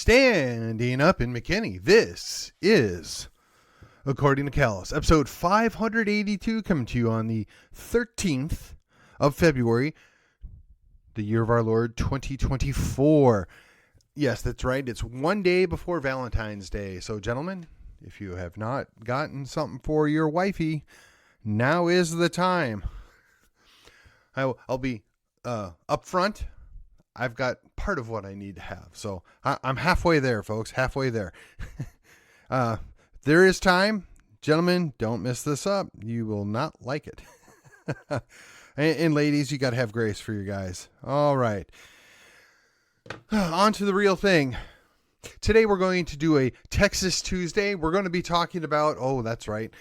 Standing up in McKinney, this is According to Callus, episode 582, coming to you on the 13th of February, the year of our Lord 2024. Yes, that's right. It's one day before Valentine's Day. So, gentlemen, if you have not gotten something for your wifey, now is the time. I'll be upfront. I've got part of what I need to have. So I'm halfway there, folks. Halfway there. There is time. Gentlemen, don't mess this up. You will not like it. and ladies, you got to have grace for your guys. All right. On to the real thing. Today we're going to do a Texas Tuesday. We're going to be talking about, oh, that's right,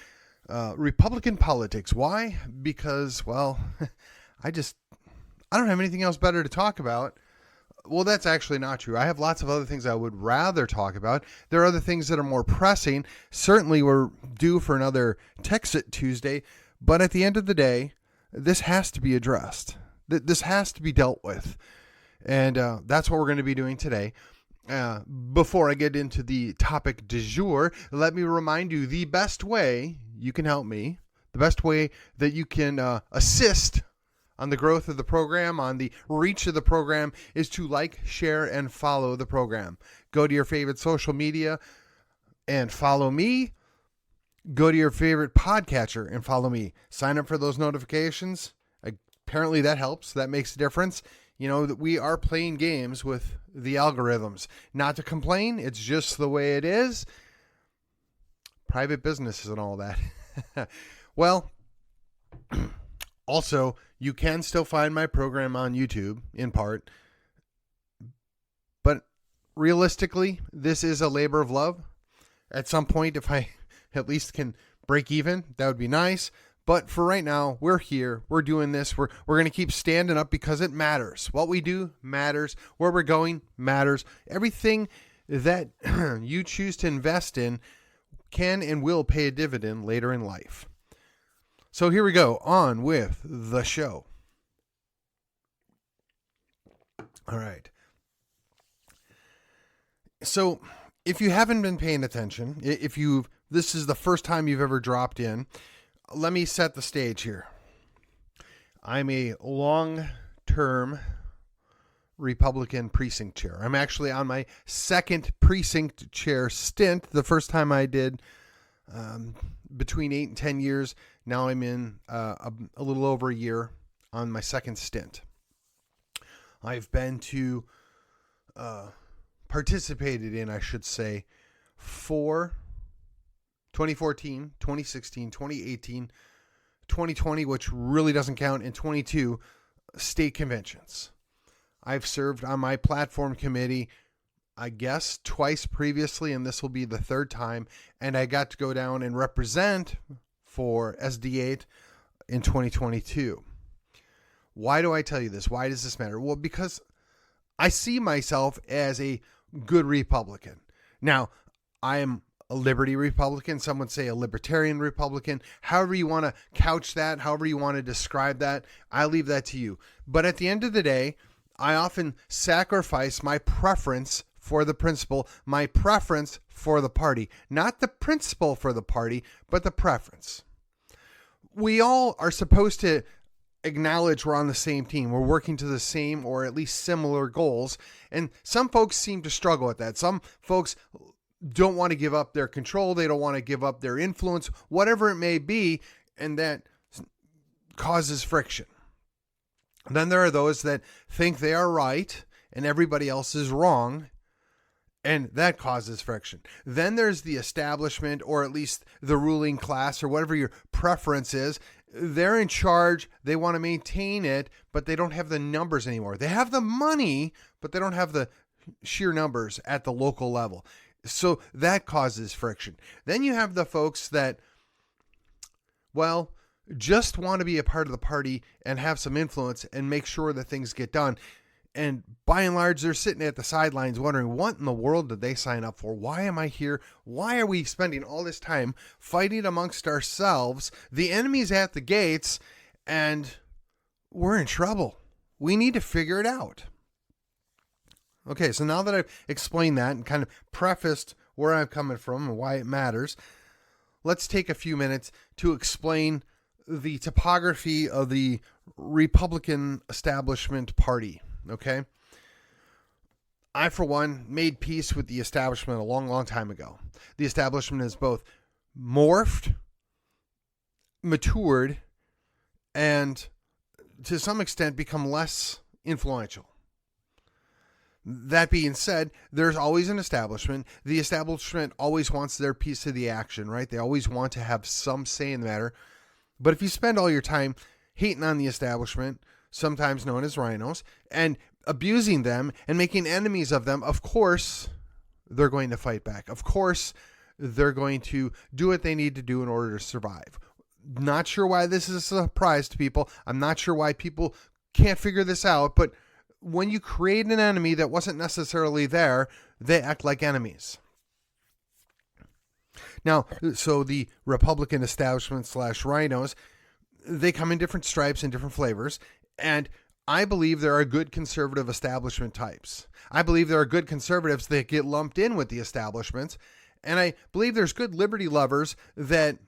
Republican politics. Why? Because, well, I don't have anything else better to talk about. Well, that's actually not true. I have lots of other things I would rather talk about. There are other things that are more pressing. Certainly, we're due for another Texas Tuesday. But at the end of the day, this has to be addressed. This has to be dealt with. And that's what we're going to be doing today. Before I get into the topic du jour, let me remind you the best way you can help me, the best way that you can assist on the growth of the program, on the reach of the program, is to like, share, and follow the program. Go to your favorite social media and follow me. Go to your favorite podcatcher and follow me. Sign up for those notifications. Apparently that helps. That makes a difference. You know, that we are playing games with the algorithms. Not to complain. It's just the way it is. Private businesses and all that. Well, also, you can still find my program on YouTube, in part. But realistically, this is a labor of love. At some point, if I at least can break even, that would be nice. But for right now, we're here. We're doing this. We're going to keep standing up because it matters. What we do matters. Where we're going matters. Everything that you choose to invest in can and will pay a dividend later in life. So here we go, on with the show. All right. So if you haven't been paying attention, this is the first time you've ever dropped in, let me set the stage here. I'm a long-term Republican precinct chair. I'm actually on my second precinct chair stint. The first time I did between 8 and 10 years. Now I'm in a little over a year on my second stint. I've been to, participated in, I should say, 2014, 2016, 2018, 2020, which really doesn't count, and 22 state conventions. I've served on my platform committee, I guess, twice previously, and this will be the third time. And I got to go down and represent for SD8 in 2022. Why do I tell you this? Why does this matter? Well, because I see myself as a good Republican. Now, I am a liberty Republican. Some would say a libertarian Republican. However you want to couch that, however you want to describe that, I leave that to you. But at the end of the day, I often sacrifice my preference for the principle, my preference for the party. Not the principle for the party, but the preference. We all are supposed to acknowledge we're on the same team. We're working to the same or at least similar goals. And some folks seem to struggle with that. Some folks don't want to give up their control. They don't want to give up their influence, whatever it may be. And that causes friction. Then there are those that think they are right and everybody else is wrong, and that causes friction. Then there's the establishment, or at least the ruling class, or whatever your preference is. They're in charge. They want to maintain it, but they don't have the numbers anymore. They have the money, but they don't have the sheer numbers at the local level. So that causes friction. Then you have the folks that, well, just want to be a part of the party and have some influence and make sure that things get done. And by and large, they're sitting at the sidelines wondering, what in the world did they sign up for? Why am I here? Why are we spending all this time fighting amongst ourselves? The enemy's at the gates and we're in trouble. We need to figure it out. Okay, so now that I've explained that and kind of prefaced where I'm coming from and why it matters, let's take a few minutes to explain the topography of the Republican establishment party, okay? I, for one, made peace with the establishment a long, long time ago. The establishment has both morphed, matured, and to some extent become less influential. That being said, there's always an establishment. The establishment always wants their piece of the action, right? They always want to have some say in the matter. But if you spend all your time hating on the establishment, sometimes known as rhinos, and abusing them and making enemies of them, of course, they're going to fight back. Of course, they're going to do what they need to do in order to survive. Not sure why this is a surprise to people. I'm not sure why people can't figure this out, but when you create an enemy that wasn't necessarily there, they act like enemies. Now, so the Republican establishment / rhinos, they come in different stripes and different flavors, and I believe there are good conservative establishment types. I believe there are good conservatives that get lumped in with the establishments, and I believe there's good liberty lovers that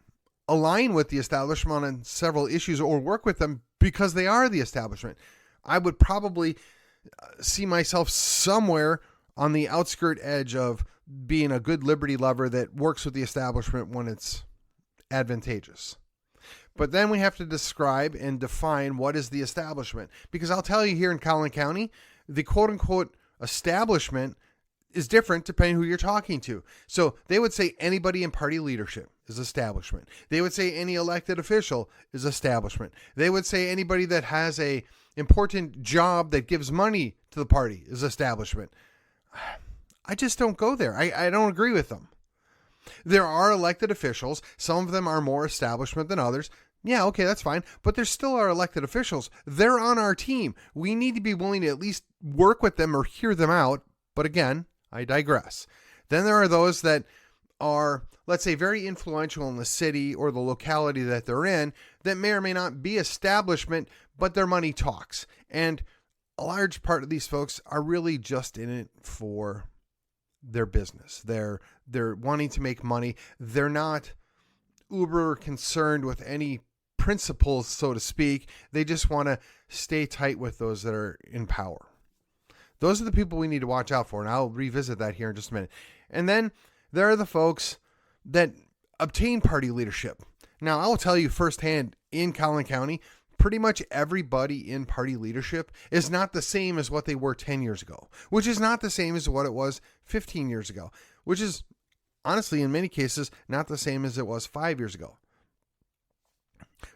align with the establishment on several issues or work with them because they are the establishment. I would probably see myself somewhere on the outskirt edge of being a good liberty lover that works with the establishment when it's advantageous. But then we have to describe and define what is the establishment. Because I'll tell you, here in Collin County, the quote-unquote establishment is different depending who you're talking to. So they would say anybody in party leadership is establishment. They would say any elected official is establishment. They would say anybody that has a important job that gives money to the party is establishment. I just don't go there. I don't agree with them. There are elected officials. Some of them are more establishment than others. Yeah, okay, that's fine. But there still are elected officials. They're on our team. We need to be willing to at least work with them or hear them out. But again, I digress. Then there are those that are, let's say, very influential in the city or the locality that they're in that may or may not be establishment, but their money talks. And a large part of these folks are really just in it for their business. They're wanting to make money. They're not uber concerned with any principles, so to speak. They just want to stay tight with those that are in power. Those are the people we need to watch out for, and I'll revisit that here in just a minute. And then there are the folks that obtain party leadership. Now, I will tell you firsthand, in Collin County, pretty much everybody in party leadership is not the same as what they were 10 years ago, which is not the same as what it was 15 years ago, which is honestly, in many cases, not the same as it was 5 years ago.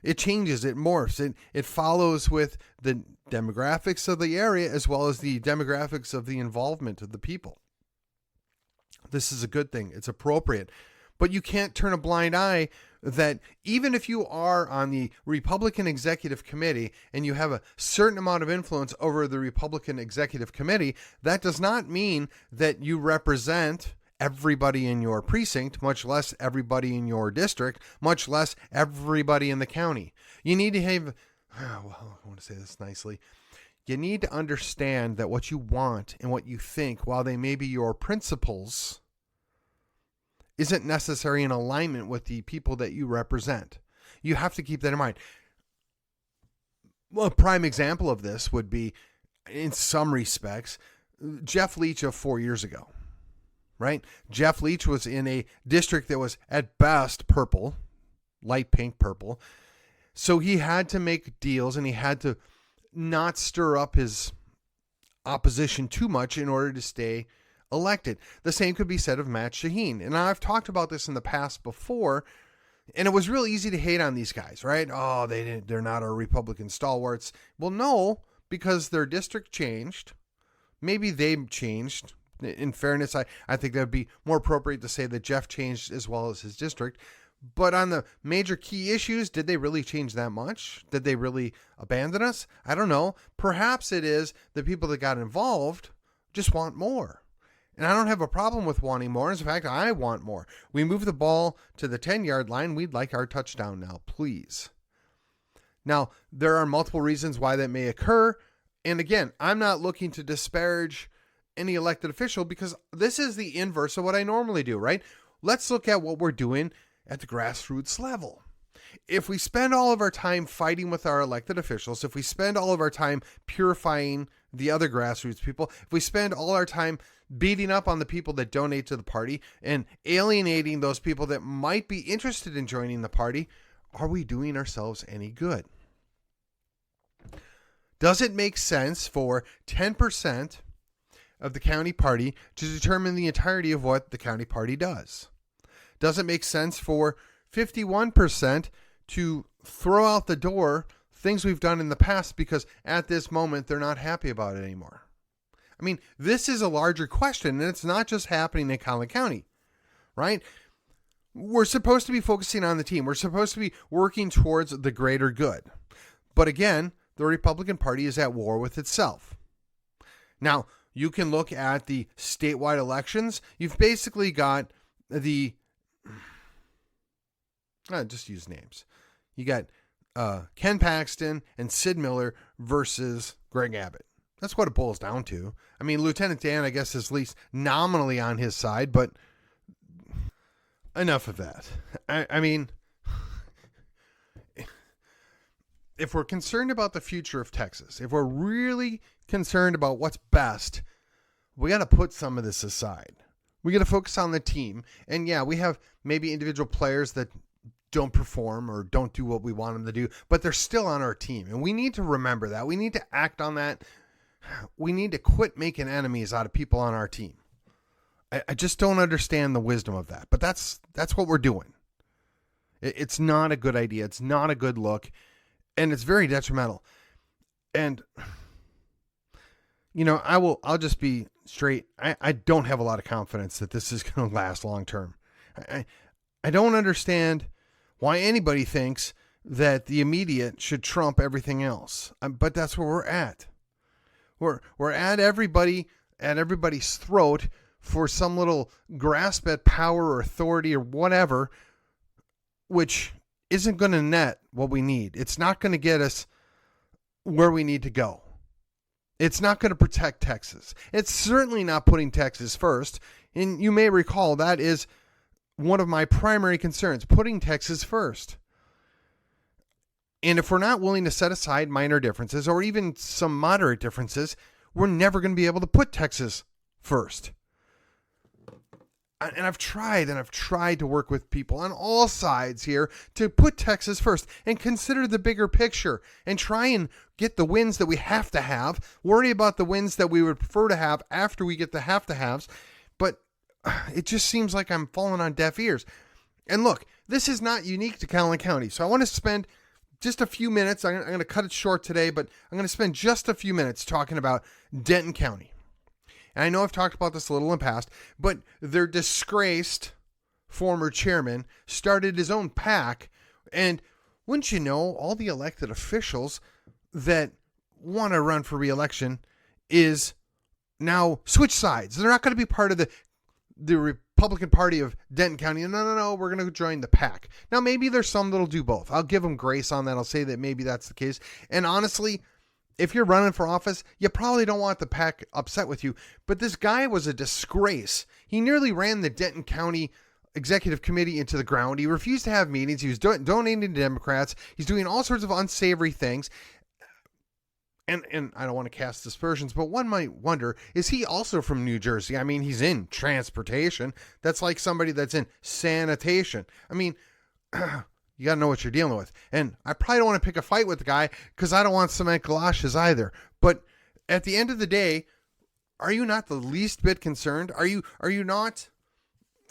It changes, it morphs, it follows with the demographics of the area as well as the demographics of the involvement of the people. This is a good thing. It's appropriate. But you can't turn a blind eye that even if you are on the Republican Executive Committee and you have a certain amount of influence over the Republican Executive Committee, that does not mean that you represent everybody in your precinct, much less everybody in your district, much less everybody in the county. You need to have, well, I want to say this nicely. You need to understand that what you want and what you think, while they may be your principles, isn't necessarily in alignment with the people that you represent. You have to keep that in mind. Well, a prime example of this would be, in some respects, Jeff Leach of 4 years ago. Right? Jeff Leach was in a district that was at best purple, light pink purple. So he had to make deals and he had to not stir up his opposition too much in order to stay elected. The same could be said of Matt Shaheen. And I've talked about this in the past before, and it was real easy to hate on these guys, right? Oh, they're not our Republican stalwarts. Well, no, because their district changed. Maybe they changed. In fairness, I think that would be more appropriate to say that Jeff changed as well as his district. But on the major key issues, did they really change that much? Did they really abandon us? I don't know. Perhaps it is the people that got involved just want more. And I don't have a problem with wanting more. In fact, I want more. We move the ball to the 10-yard line. We'd like our touchdown now, please. Now, there are multiple reasons why that may occur. And again, I'm not looking to disparage any elected official, because this is the inverse of what I normally do, right? Let's look at what we're doing at the grassroots level. If we spend all of our time fighting with our elected officials, if we spend all of our time purifying the other grassroots people, if we spend all our time beating up on the people that donate to the party and alienating those people that might be interested in joining the party, are we doing ourselves any good? Does it make sense for 10% of the county party to determine the entirety of what the county party does? Does it make sense for 51% to throw out the door things we've done in the past because at this moment they're not happy about it anymore? I mean, this is a larger question, and it's not just happening in Collin County, right? We're supposed to be focusing on the team. We're supposed to be working towards the greater good. But again, the Republican Party is at war with itself. Now, you can look at the statewide elections. You've basically got the... just use names. You got Ken Paxton and Sid Miller versus Greg Abbott. That's what it boils down to. I mean, Lieutenant Dan, I guess, is at least nominally on his side, but enough of that. I mean, if we're concerned about the future of Texas, if we're really concerned about what's best, we got to put some of this aside. We got to focus on the team. And yeah, we have maybe individual players that don't perform or don't do what we want them to do, but they're still on our team. And we need to remember that. We need to act on that. We need to quit making enemies out of people on our team. I just don't understand the wisdom of that, but that's what we're doing. It's not a good idea. It's not a good look, and it's very detrimental. And, you know, I'll just be straight. I don't have a lot of confidence that this is going to last long term. I don't understand why anybody thinks that the immediate should trump everything else. But that's where we're at. We're at everybody's throat for some little grasp at power or authority or whatever, which isn't going to net what we need. It's not going to get us where we need to go. It's not going to protect Texas. It's certainly not putting Texas first. And you may recall that is one of my primary concerns, putting Texas first. And if we're not willing to set aside minor differences or even some moderate differences, we're never going to be able to put Texas first. And I've tried to work with people on all sides here to put Texas first and consider the bigger picture and try and get the wins that we have to have, worry about the wins that we would prefer to have after we get the have-to-haves. But it just seems like I'm falling on deaf ears. And look, this is not unique to Collin County. So I want to spend just a few minutes. I'm going to cut it short today, but I'm going to spend just a few minutes talking about Denton County. And I know I've talked about this a little in the past, but their disgraced former chairman started his own PAC. And wouldn't you know, all the elected officials that want to run for re-election is now switch sides. They're not going to be part of the Republican Party of Denton County. No, we're going to join the PAC. Now, maybe there's some that'll do both. I'll give them grace on that. I'll say that maybe that's the case. And honestly, if you're running for office, you probably don't want the PAC upset with you. But this guy was a disgrace. He nearly ran the Denton County Executive Committee into the ground. He refused to have meetings. He was donating to Democrats. He's doing all sorts of unsavory things. And I don't want to cast aspersions, but one might wonder, is he also from New Jersey? I mean, he's in transportation. That's like somebody that's in sanitation. I mean, you got to know what you're dealing with. And I probably don't want to pick a fight with the guy because I don't want cement galoshes either. But at the end of the day, are you not the least bit concerned? Are you not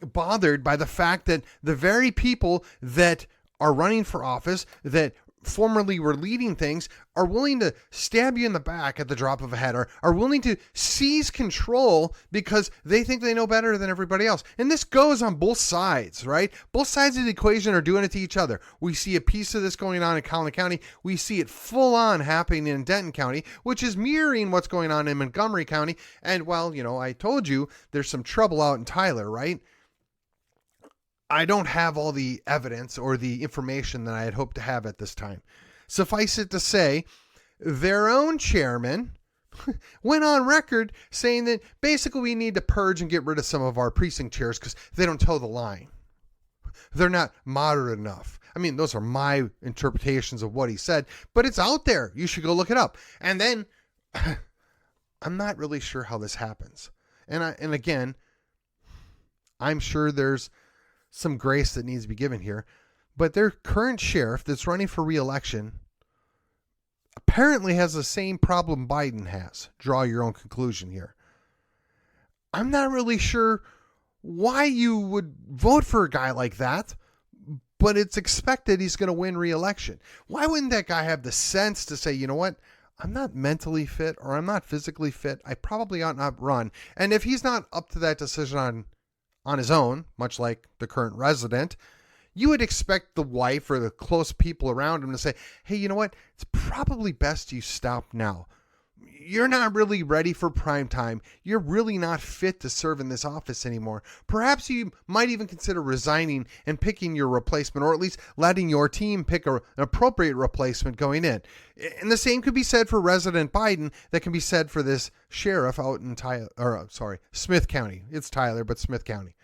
bothered by the fact that the very people that are running for office, that formerly were leading things, are willing to stab you in the back at the drop of a hat, or are willing to seize control because they think they know better than everybody else? And this goes on both sides, right? Both sides of the equation are doing it to each other. We see a piece of this going on in Collin County. We see it full on happening in Denton County, which is mirroring what's going on in Montgomery County. And well, you know, I told you there's some trouble out in Tyler, right? I don't have all the evidence or the information that I had hoped to have at this time. Suffice it to say, their own chairman went on record saying that basically we need to purge and get rid of some of our precinct chairs because they don't toe the line. They're not moderate enough. I mean, those are my interpretations of what he said, but it's out there. You should go look it up. And then I'm not really sure how this happens. And again, I'm sure there's some grace that needs to be given here, but their current sheriff that's running for re-election apparently has the same problem Biden has. Draw your own conclusion here. I'm not really sure why you would vote for a guy like that, but it's expected he's going to win re-election. Why wouldn't that guy have the sense to say, you know what? I'm not mentally fit or I'm not physically fit. I probably ought not run. And if he's not up to that decision on his own, much like the current resident, you would expect the wife or the close people around him to say, hey, you know what? It's probably best you stop now. You're not really ready for prime time. You're really not fit to serve in this office anymore. Perhaps you might even consider resigning and picking your replacement, or at least letting your team pick an appropriate replacement going in. And the same could be said for Resident Biden. That can be said for this sheriff out in Smith County. It's Tyler, but Smith County.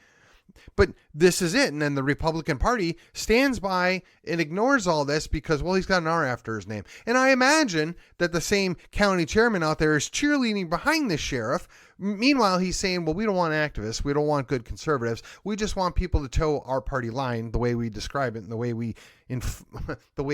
But this is it. And then the Republican Party stands by and ignores all this because, well, he's got an R after his name. And I imagine that the same county chairman out there is cheerleading behind this sheriff. Meanwhile, he's saying, well, we don't want activists. We don't want good conservatives. We just want people to toe our party line the way we describe it and the way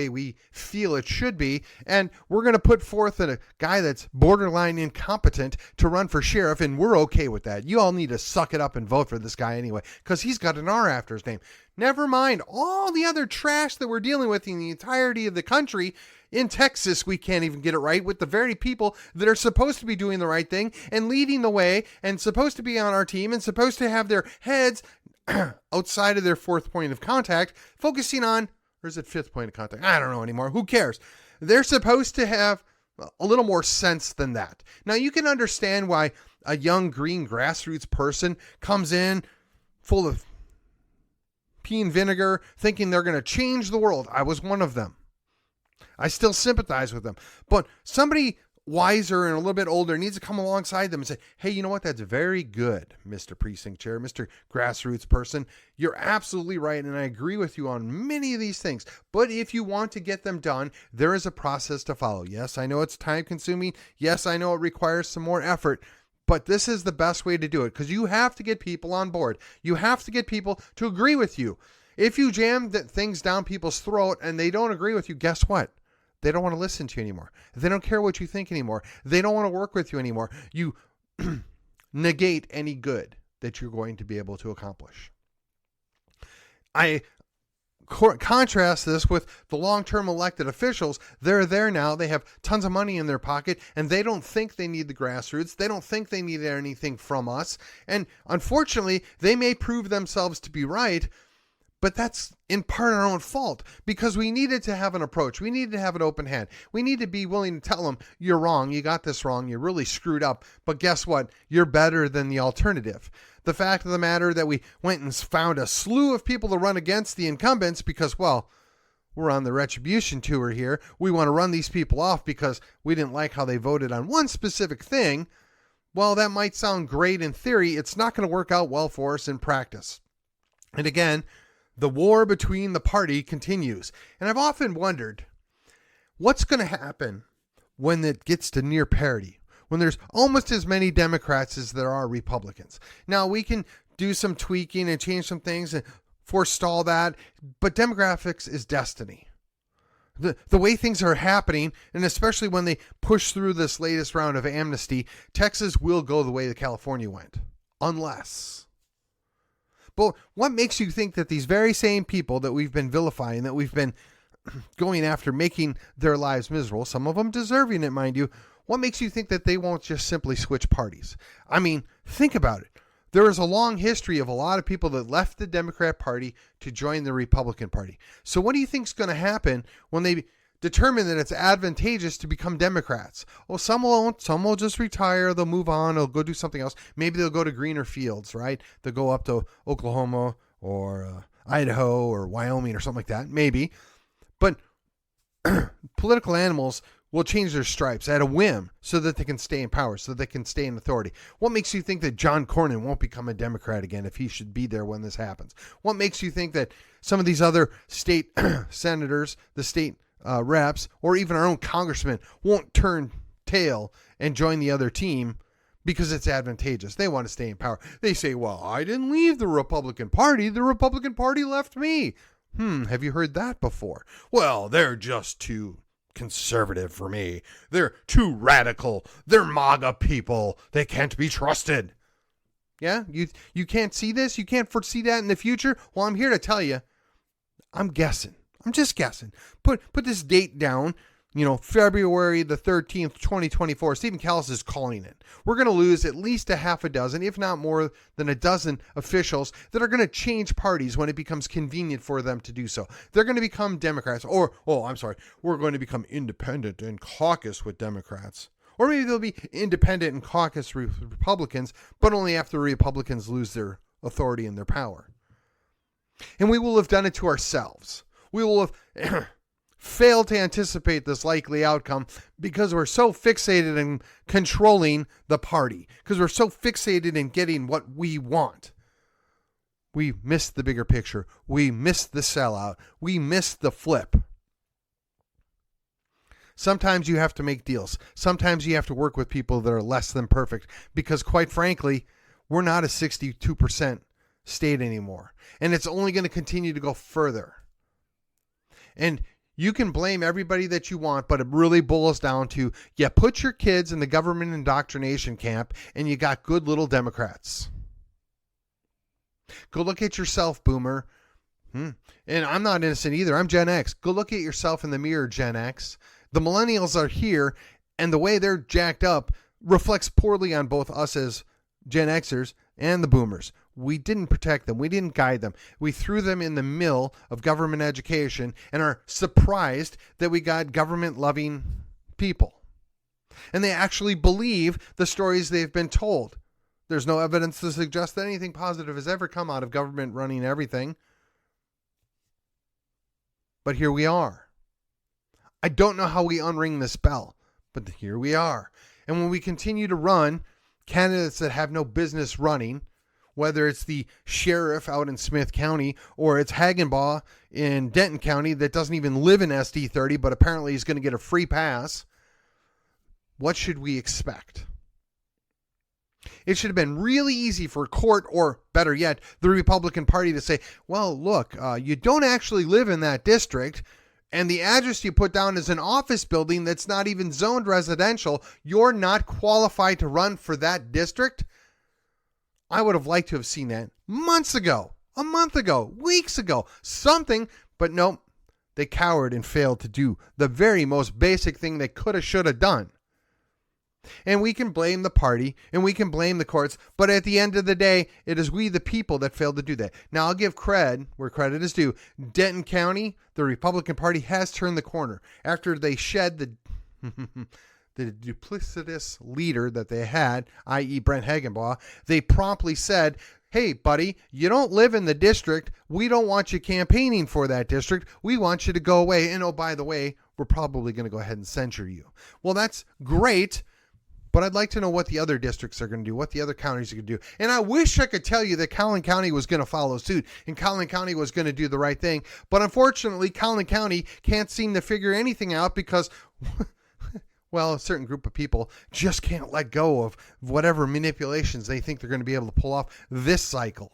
we feel it should be. And we're going to put forth a guy that's borderline incompetent to run for sheriff, and we're okay with that. You all need to suck it up and vote for this guy anyway because he's got an R after his name. Never mind all the other trash that we're dealing with in the entirety of the country. In Texas, we can't even get it right with the very people that are supposed to be doing the right thing and leading the way and supposed to be on our team and supposed to have their heads outside of their fourth point of contact, focusing on, or is it fifth point of contact? I don't know anymore. Who cares? They're supposed to have a little more sense than that. Now, you can understand why a young green grassroots person comes in full of pea and vinegar thinking they're going to change the world. I was one of them. I still sympathize with them. But somebody wiser and a little bit older needs to come alongside them and say, hey, you know what? That's very good, Mr. Precinct Chair, Mr. Grassroots person. You're absolutely right, and I agree with you on many of these things. But if you want to get them done, there is a process to follow. Yes, I know it's time-consuming. Yes, I know it requires some more effort. But this is the best way to do it because you have to get people on board. You have to get people to agree with you. If you jam things down people's throat and they don't agree with you, guess what? They don't want to listen to you anymore. They don't care what you think anymore. They don't want to work with you anymore. You negate any good that you're going to be able to accomplish. I contrast this with the long-term elected officials. They're there now. They have tons of money in their pocket, and they don't think they need the grassroots. They don't think they need anything from us. And unfortunately, they may prove themselves to be right, but that's in part our own fault because we needed to have an approach. We needed to have an open hand. We need to be willing to tell them, you're wrong. You got this wrong. You're really screwed up. But guess what? You're better than the alternative. The fact of the matter that we went and found a slew of people to run against the incumbents because, well, we're on the retribution tour here. We want to run these people off because we didn't like how they voted on one specific thing. Well, that might sound great in theory. It's not going to work out well for us in practice. And again, the war between the party continues. And I've often wondered, what's going to happen when it gets to near parity? When there's almost as many Democrats as there are Republicans. Now, we can do some tweaking and change some things and forestall that, but demographics is destiny. The way things are happening, and especially when they push through this latest round of amnesty, Texas will go the way that California went. Unless. But what makes you think that these very same people that we've been vilifying, that we've been going after, making their lives miserable, some of them deserving it, mind you, what makes you think that they won't just simply switch parties? I mean, think about it. There is a long history of a lot of people that left the Democrat Party to join the Republican Party. So what do you think is going to happen when they determine that it's advantageous to become Democrats? Well, some won't. Some will just retire. They'll move on. They'll go do something else. Maybe they'll go to greener fields, right? They'll go up to Oklahoma or Idaho or Wyoming or something like that. Maybe. But political animals will change their stripes at a whim so that they can stay in power, so they can stay in authority? What makes you think that John Cornyn won't become a Democrat again if he should be there when this happens? What makes you think that some of these other state senators, the state reps, or even our own congressmen won't turn tail and join the other team because it's advantageous? They want to stay in power. They say, well, I didn't leave the Republican Party. The Republican Party left me. Have you heard that before? Well, they're just too conservative for me. They're too radical. They're MAGA people. They can't be trusted. Yeah, you can't see this? You can't foresee that in the future? Well, I'm here to tell you, I'm guessing. I'm just guessing. Put this date down. February the 13th, 2024, Stephen Callis is calling it. We're going to lose at least a half a dozen, if not more than a dozen officials that are going to change parties when it becomes convenient for them to do so. They're going to become Democrats, we're going to become independent and caucus with Democrats. Or maybe they'll be independent and caucus with Republicans, but only after Republicans lose their authority and their power. And we will have done it to ourselves. We will have failed to anticipate this likely outcome because we're so fixated in controlling the party, because we're so fixated in getting what we want. We missed the bigger picture. We missed the sellout. We missed the flip. Sometimes you have to make deals. Sometimes you have to work with people that are less than perfect because, quite frankly, we're not a 62% state anymore. And it's only going to continue to go further. And you can blame everybody that you want, but it really boils down to, you put your kids in the government indoctrination camp and you got good little Democrats. Go look at yourself, boomer. And I'm not innocent either. I'm Gen X. Go look at yourself in the mirror, Gen X. The millennials are here, and the way they're jacked up reflects poorly on both us as Gen Xers and the boomers. We didn't protect them. We didn't guide them. We threw them in the mill of government education and are surprised that we got government-loving people. And they actually believe the stories they've been told. There's no evidence to suggest that anything positive has ever come out of government running everything. But here we are. I don't know how we unring this bell, but here we are. And when we continue to run candidates that have no business running, whether it's the sheriff out in Smith County or it's Hagenbaugh in Denton County that doesn't even live in SD30, but apparently he's going to get a free pass, what should we expect? It should have been really easy for court, or better yet, the Republican Party to say, well, look, you don't actually live in that district, and the address you put down is an office building that's not even zoned residential. You're not qualified to run for that district. I would have liked to have seen that months ago, a month ago, weeks ago, something, but nope, they cowered and failed to do the very most basic thing they could have, should have done. And we can blame the party and we can blame the courts, but at the end of the day, it is we the people that failed to do that. Now, I'll give credit where credit is due. Denton County, the Republican Party has turned the corner after they shed the duplicitous leader that they had, i.e. Brent Hagenbaugh. They promptly said, hey, buddy, you don't live in the district. We don't want you campaigning for that district. We want you to go away. And oh, by the way, we're probably going to go ahead and censure you. Well, that's great. But I'd like to know what the other districts are going to do, what the other counties are going to do. And I wish I could tell you that Collin County was going to follow suit and Collin County was going to do the right thing. But unfortunately, Collin County can't seem to figure anything out because, well, a certain group of people just can't let go of whatever manipulations they think they're going to be able to pull off this cycle.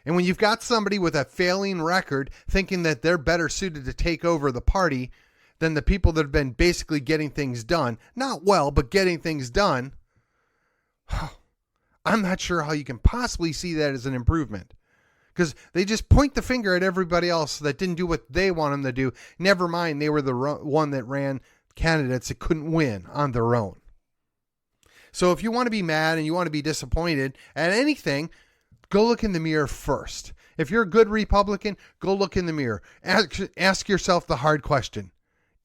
And when you've got somebody with a failing record thinking that they're better suited to take over the party than the people that have been basically getting things done, not well, but getting things done, I'm not sure how you can possibly see that as an improvement. Because they just point the finger at everybody else that didn't do what they want them to do. Never mind, they were the one that ran candidates that couldn't win on their own. So if you want to be mad and you want to be disappointed at anything, go look in the mirror first. If you're a good Republican, go look in the mirror. Ask yourself the hard question.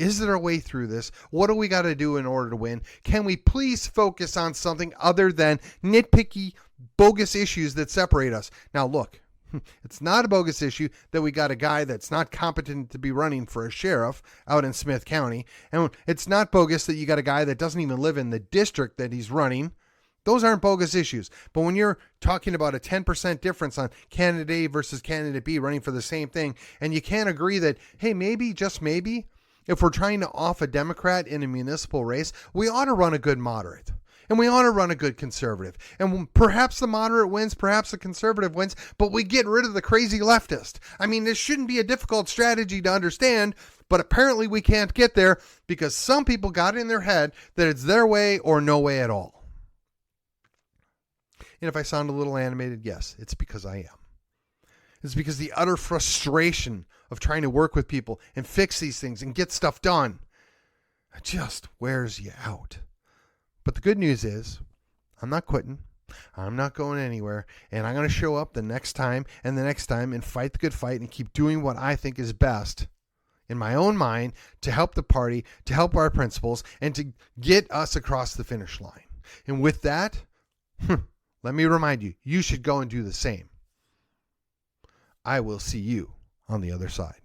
Is there a way through this? What do we got to do in order to win? Can we please focus on something other than nitpicky, bogus issues that separate us? Now, look, It's not a bogus issue that we got a guy that's not competent to be running for a sheriff out in Smith County. And it's not bogus that you got a guy that doesn't even live in the district that he's running. Those aren't bogus issues. But when you're talking about a 10% difference on candidate A versus candidate B running for the same thing, and you can't agree that, hey, maybe, just maybe, if we're trying to off a Democrat in a municipal race, we ought to run a good moderate. And we ought to run a good conservative. And perhaps the moderate wins, perhaps the conservative wins, but we get rid of the crazy leftist. I mean, this shouldn't be a difficult strategy to understand, but apparently we can't get there because some people got in their head that it's their way or no way at all. And if I sound a little animated, yes, it's because I am. It's because the utter frustration of trying to work with people and fix these things and get stuff done just wears you out. But the good news is, I'm not quitting. I'm not going anywhere. And I'm going to show up the next time and the next time and fight the good fight and keep doing what I think is best in my own mind to help the party, to help our principles, and to get us across the finish line. And with that, let me remind you, you should go and do the same. I will see you on the other side.